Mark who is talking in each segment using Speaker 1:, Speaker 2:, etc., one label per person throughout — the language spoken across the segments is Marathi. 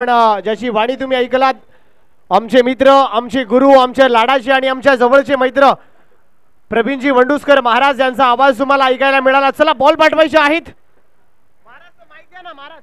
Speaker 1: पण ज्याची वाणी तुम्ही ऐकलात, आमचे मित्र, आमचे गुरु, आमच्या लाडाचे आणि आमच्या जवळचे मित्र प्रवीणजी वंडुस्कर महाराज यांचा आवाज तुम्हाला ऐकायला मिळाला। चला बॉल पाठवायचे आहेत। महाराज तो माईक द्या ना महाराज।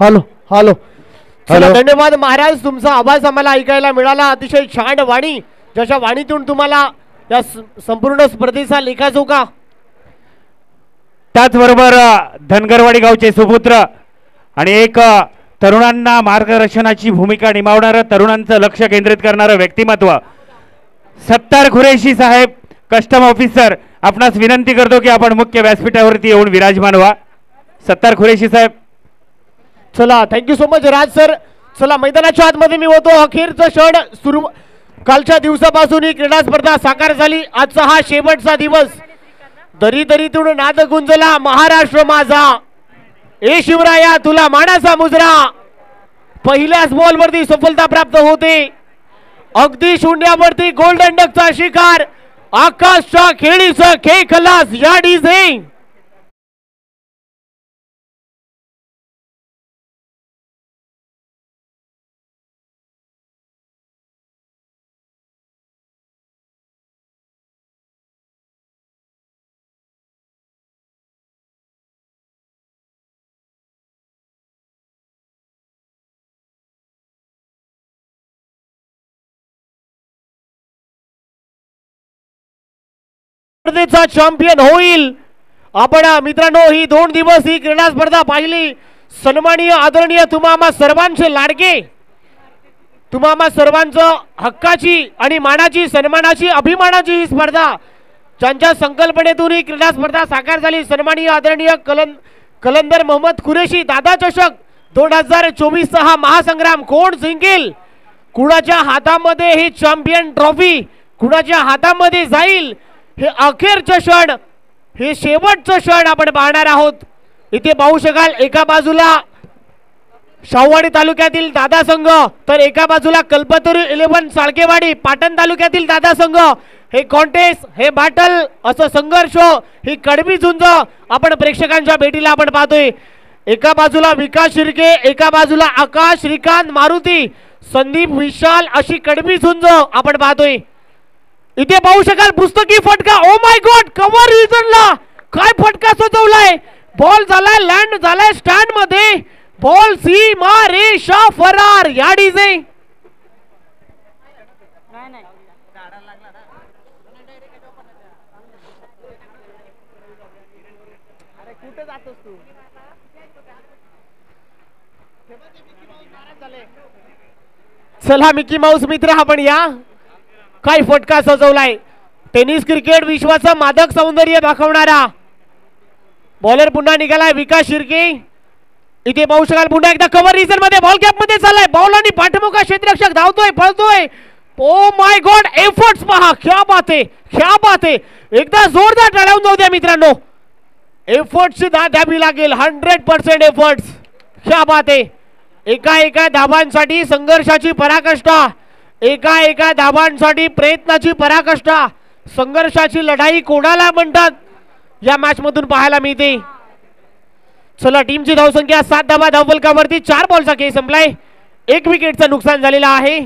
Speaker 1: हॅलो हॅलो हॅलो, धन्यवाद महाराज, तुमचा आवाज आम्हाला ऐकायला मिळाला। अतिशय छान वाणी, ज्याच्या वाणीतून तुम्हाला या संपूर्ण स्पर्धेचा लेखाजोखा।
Speaker 2: त्याचबरोबर धनगरवाडी गावचे सुपुत्र आणि एक तरुणांना मार्गदर्शनाची भूमिका निभावणारं, तरुणांचं लक्ष केंद्रित करणारं व्यक्तिमत्व सत्तार कुरेशी साहेब, कस्टम ऑफिसर। आपणास विनंती करतो की आपण मुख्य व्यासपीठावरती येऊन विराजमान व्हा। सत्तार कुरेशी साहेब,
Speaker 1: चला थँक्यू सो मच राज सर। चला मैदानाच्या आतमध्ये मी होतो। अखेरचा क्षण सुरू, कालच्या दिवसापासून ही क्रीडा स्पर्धा साकार झाली। आजचा हा शेवटचा दिवस। दरी दरीतून नाद गुंजला महाराष्ट्र माझा, ए शिवराया तुला मानाचा मुजरा। पहिल्याच बॉलवरती सफलता प्राप्त होते, अगदी शून्यावरती गोल्डन डकचा शिकार, आकाशच्या खेळीचा खेळ खलास या डीजे। स्पर्धेचा चॅम्पियन होईल। आपण मित्रांनो ही 2 दिवस ही क्रीडा स्पर्धा पाहिली। सन्माननीय आदरणीय तुम्हा सर्वांचे लाडके, तुम्हा सर्वांचं हक्काची आणि मानाची, सन्मानाची, अभिमानाची ही स्पर्धा, ज्यांच्या संकल्पनेतून ही क्रीडा स्पर्धा साकार झाली। सन्माननीय आदरणीय कलंदर मोहम्मद कुरेशी दादा चषक 2024 चा हा महासंग्राम कोण जिंकेल, कुणाच्या हातामध्ये ही चॅम्पियन ट्रॉफी, कुणाच्या हातामध्ये जाईल, हे अखेरचं क्षण, हे शेवटचं क्षण आपण पाहणार आहोत। इथे पाहू शकाल, एका बाजूला शाहूवाडी तालुक्यातील दादा संघ, तर एका बाजूला कल्पतरू 11 साळकेवाडी पाटण तालुक्यातील दादा संघ। हे कॉन्टेस्ट, हे बॅटल, असं संघर्ष, ही कडवी झुंज आपण प्रेक्षकांच्या भेटीला आपण पाहतोय। एका बाजूला विकास शिर्के, एका बाजूला आकाश, श्रीकांत, मारुती, संदीप, विशाल, अशी कडवी झुंज आपण पाहतोय। इथे पाहू शकाल पुस्तकी फटका, ओ माय गॉड, कव्हर विजनला काय फटका सजवलाय। बॉल झालाय लँड, झालाय स्टँड मध्ये, बॉल सीमा रेषा फरार या डीजे। कुठे जातोस तू? चला मिकी माऊस मित्र, आपण या। काय फटका सजवलाय, टेनिस क्रिकेट विश्वाचा मादक सौंदर्य दाखवणारा बॉलर पुन्हा निघालाय विकास शिर्के। इथे पाहू शकाल पुन्हा एकदा कव्हर रिजन मध्ये बॉल कॅप मध्ये चाललाय, बॉल आणि पाठमुखा क्षेत्ररक्षक धावतोय, पळतोय। ओ माय गॉड, एफर्ट्स पहा, क्या बात आहे, क्या बात आहे। एकदा जोरदार टाळ्या जाऊ द्या मित्रांनो, एफर्ट्सची दाद द्यावी लागेल, 100% एफर्ट्स, क्या बात आहे। एका धावांसाठी संघर्षाची पराकाष्ठा, एका धावांसाठी प्रयत्नाची पराकाष्ठा, संघर्षाची लढाई कोणाला म्हणतात या मॅच मधून पाहायला मिळते। चला टीमची धावसंख्या 7 धावा धावफलकावरती, 4 बॉलचा खेळ संपलाय, 1 विकेटचं नुकसान झालेलं आहे।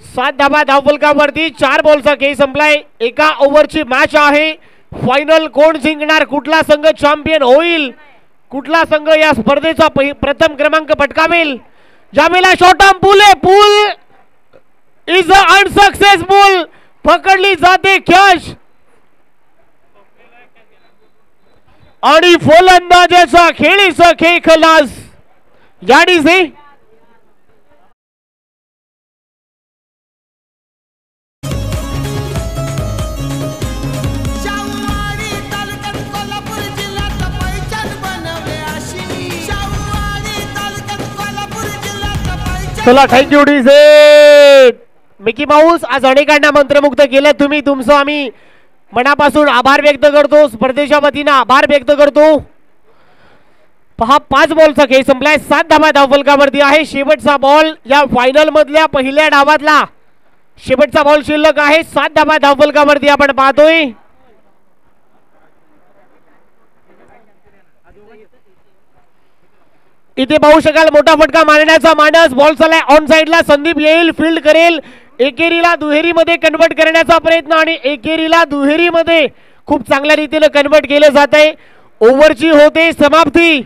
Speaker 1: 7 धावा धावफलकावरती, 4 बॉलचा खेळ संपलाय, एका ओव्हरची मॅच आहे। फायनल कोण जिंकणार, कुठला संघ चॅम्पियन होईल, कुठला संघ या स्पर्धेचा प्रथम क्रमांक पटकावेल। ज्यावेळेला शॉर्ट आर्म पूल आहे, पूल इज अनसक्सेसफुल, पकडली जाते कॅच आणि फलंदाजाचा खेळीचा खेळ खलास या डीजे।
Speaker 3: शाहूवाडी तालुक्यात कोल्हापूर जिल्ह्यात
Speaker 1: चला थँक्यू डीजे मिकी माऊस. आज अनेकांना मंत्रमुग्ध केलं तुम्ही. तुमचं आम्ही मनापासून आभार व्यक्त करतो. स्पर्धेच्या वतीनं आभार व्यक्त करतो. पहा 5 बॉलचा खेळ संपलाय. 7 धावा धावफलकावरती आहे. शेवटचा बॉल या फायनल मधल्या पहिल्या डावातला शेवटचा बॉल शिल्लक आहे. 7 धावा धावफलकावरती आपण पाहतोय. इथे पाहू शकाल मोठा फटका मारण्याचा मानस. बॉल चाललाय ऑन साइडला. संदीप येईल, फील्ड करेल. एकेरीला दुहेरी मध्ये कन्वर्ट करण्याचा प्रयत्न आणि एकेरीला दुहेरी मध्ये खूप चांगल्या रीतीने कन्वर्ट केलं जात आहे. ओव्हरची होते समाप्ती.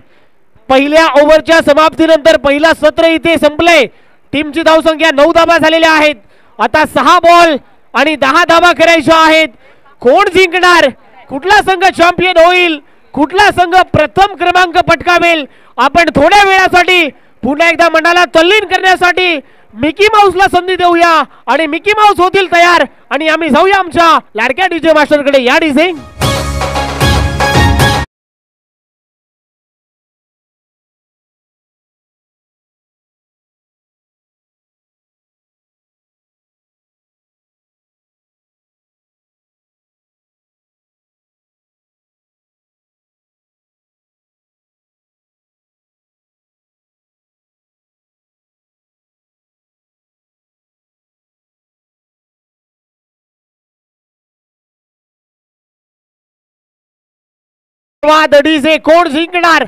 Speaker 1: पहिल्या ओव्हरच्या समाप्तीनंतर पहिला सत्र इथे संपलंय. टीमची धावसंख्या 9 धावा झालेल्या आहेत. आता 6 बॉल आणि 10 धावा करायच्या आहेत. कोण जिंकणार? कुठला संघ चॅम्पियन होईल? कुठला संघ प्रथम क्रमांक पटकावेल? आपण थोड्या वेळासाठी पुन्हा एकदा मनाला तल्लीन करण्यासाठी मिकी माऊसला संधी देऊया आणि मिकी माऊस होतील तयार आणि आम्ही जाऊया आमच्या लाडक्या डीजे मास्टरकडे. या डीजे डीजे कोण जिंकणार?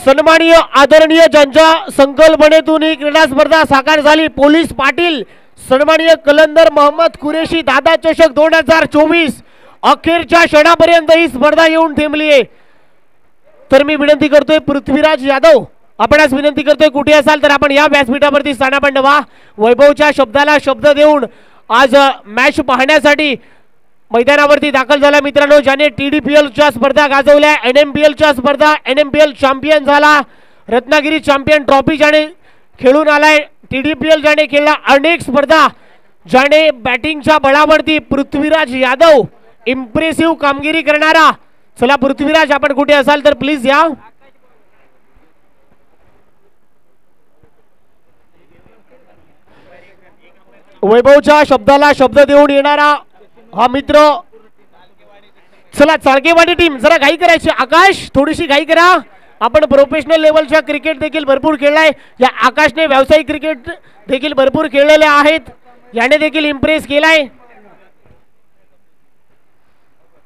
Speaker 1: सन्माननीय आदरणीय ज्यांच्या संकल्पनेतून ही क्रीडा स्पर्धा साकार झाली, पोलीस पाटील सन्माननीय कलंदर मोहम्मद कुरेशी दादा चषक 2024 अखेरच्या क्षणापर्यंत ही स्पर्धा येऊन थेंबली आहे. तर मी विनंती करतोय पृथ्वीराज यादव, आपणास विनंती करतोय कुठे असाल तर आपण या व्यासपीठावरती स्थानापन्न व्हा. वैभवच्या शब्दाला शब्द देऊन आज मॅच पाहण्यासाठी मैदानावरती दाखल झाला. मित्रांनो, ज्याने TDPL च्या स्पर्धा गाजवल्या, NMPL च्या स्पर्धा NMPL चॅम्पियन झाला, रत्नागिरी चॅम्पियन ट्रॉफी ज्याने खेळून आलाय, TDPL ज्याने खेळला, अनेक स्पर्धा ज्याने बॅटिंगच्या बळावरती पृथ्वीराज यादव इम्प्रेसिव्ह कामगिरी करणारा. चला पृथ्वीराज, आपण कुठे असाल तर प्लीज या. वैभवच्या शब्दाला शब्द देऊन येणारा हा मित्र. चला चाळकेवाडी टीम जरा घाई करायची. आकाश थोडीशी घाई करा. आपण प्रोफेशनल लेवलच्या क्रिकेट देखील भरपूर खेळलाय. या आकाशने व्यावसायिक क्रिकेट देखील भरपूर खेळलेले आहेत. याने देखील इम्प्रेस केलाय.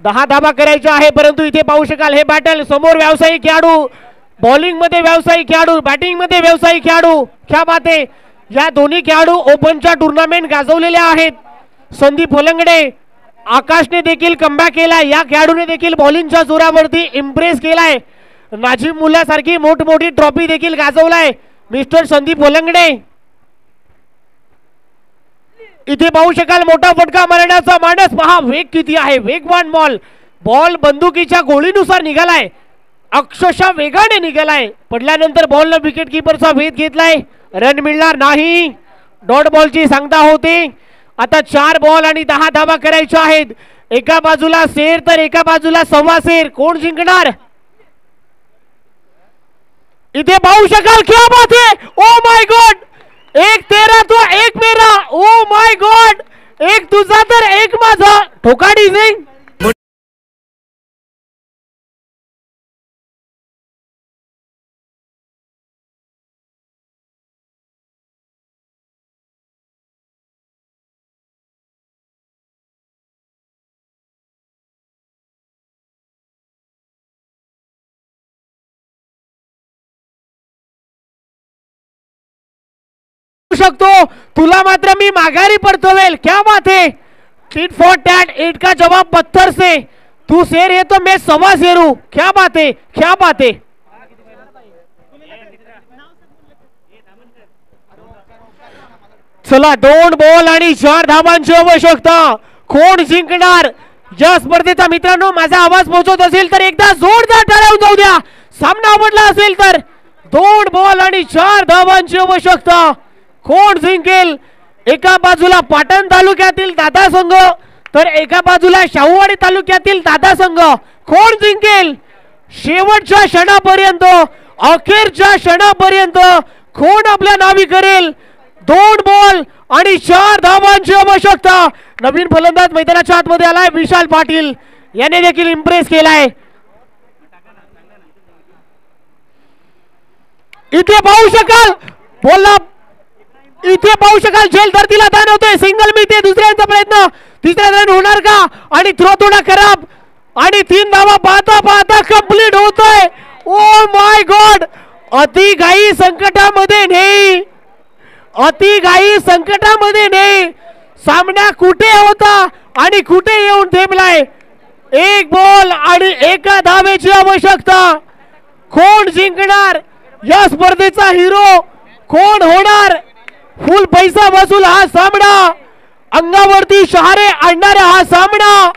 Speaker 1: 10 धावा करायच्या आहे. परंतु इथे पाहू शकाल हे बॅटल समोर व्यावसायिक खेळाडू, बॉलिंग मध्ये व्यावसायिक खेळाडू, बॅटिंग मध्ये व्यावसायिक खेळाडू. क्या बात आहे. या दोन्ही खेळाडू ओपनच्या टुर्नामेंट गाजवलेल्या आहेत. संदीप होलंगडे, आकाशने देखील कमबॅक केलाय. या खेळाडूने देखील बॉलिंगच्या जोरावरती इम्प्रेस केलाय. नाजिम मुल्ला सारखी मोठमोठी ट्रॉफी देखील गाजवलाय मिस्टर संदीप होलंगडे. इथे पाहू शकाल मोठा फटका मारण्याचा मानस. पहा वेग किती आहे. वेगवान बॉल, बॉल बंदुकीच्या गोळीनुसार निघालाय. अक्षरशः वेगाने निघालाय. पडल्यानंतर बॉलनं विकेट किपरचा भेद घेतलाय. रन मिळणार नाही. डॉट बॉलची सांगता होते. आता 4 बॉल आणि 10 धावा करायच्या आहेत. एका बाजूला शेर तर एका बाजूला सव्वा शेर. कोण जिंकणार? इथे पाहू शकाल क्या बात है. ओ माय गॉड, एक तेरा तो एक मेरा. ओ माय गॉड, एक तुझा तर एक माझा. ठोकाडी सिंग शकतो. तुला मात्र मी माघारी पडतोवेल. क्या बात है. टिट फॉर टैट, 8 का जवाब पत्थर से. तू शेर है तो मैं सवा शेर हूं. क्या बात है, क्या बात है. चला 2 बॉल आणि 4 धावांची आवश्यकता. कोण जिंकणार या स्पर्धेचा? मित्रांनो, माझा आवाज पोहोचत असेल तर एकदा जोरदार टाळ्या जाऊ द्या. सामना आवडला असेल तर 2 बॉल आणि 4 धावांची आवश्यकता. कोण जिंकेल? एका बाजूला पाटण तालुक्यातील दादा संघ तर एका बाजूला शाहूवाडी तालुक्यातील दादा संघ. कोण जिंकेल? शेवटच्या क्षणापर्यंत, अखेरच्या क्षणापर्यंत कोण आपल्या नावी करेल? 2 बॉल आणि 4 धावांची आवश्यकता. नवीन फलंदाज मैदानाच्या आतमध्ये आलाय विशाल पाटील, याने देखील इम्प्रेस केलाय. इथे पाहू शकाल बोलला, इथे पाहू शकाल झेल धरतीला दान होते. सिंगल मिळते, दुसऱ्यांचा प्रयत्न, तिसऱ्या रन होणार का? आणि थ्रो थोडा खराब आणि 3 धावा पाहता पाहता कंप्लीट होतोय. ओ माय गॉड, अति घाई संकटामध्ये नाही, अति घाई संकटामध्ये नाही. सामना कुठे होता आणि कुठे येऊन थेंबलाय. 1 बॉल आणि 1 धावेची आवश्यकता. कोण जिंकणार या स्पर्धेचा हिरो, कोण होणार फुल पैसा वसूल हा सामना, अंगावरती शहारे आणणारा हा सामना,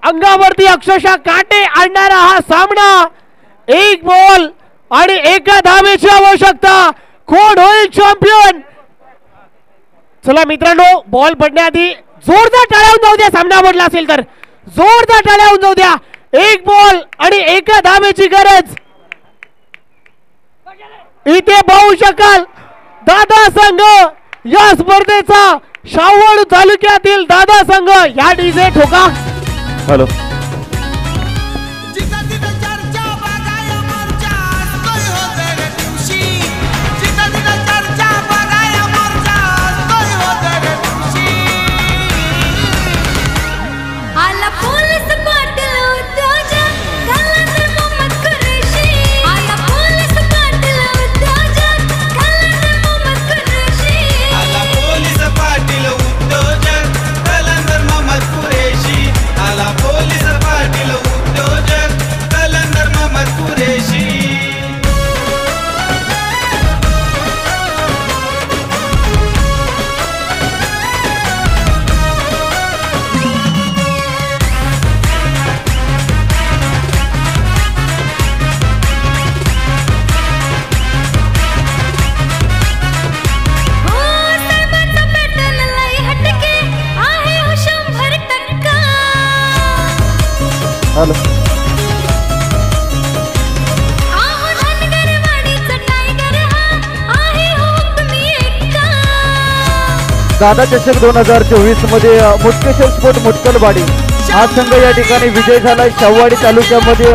Speaker 1: अंगावरती अक्षरशः काटे आणणारा हा सामना. 1 बॉल आणि 1 धावेची आवश्यकता. कोण होईल चॅम्पियन? चला मित्रांनो, बॉल पडण्याआधी जोरदार टाळ्या होऊन जाऊ द्या. सामना आवडला असेल तर जोरदार टाळ्या होऊन जाऊ द्या. 1 बॉल आणि 1 धावेची गरज. इथे पाहू शकाल दादा संघ या स्पर्धेचा, शाहवाड तालुक्यातील दादा संघ. या डीजे ठोका.
Speaker 2: हॅलो, हॅलो,
Speaker 3: दादा चषक 2024 मध्ये मुटकेश्वर स्पोर्ट मुटकलवाडी हा संघ या ठिकाणी विजय झाला. शाहवाडी तालुक्यामध्ये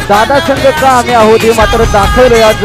Speaker 3: दादा संघ का आम्ही आहोत हे मात्र दाखवले आज.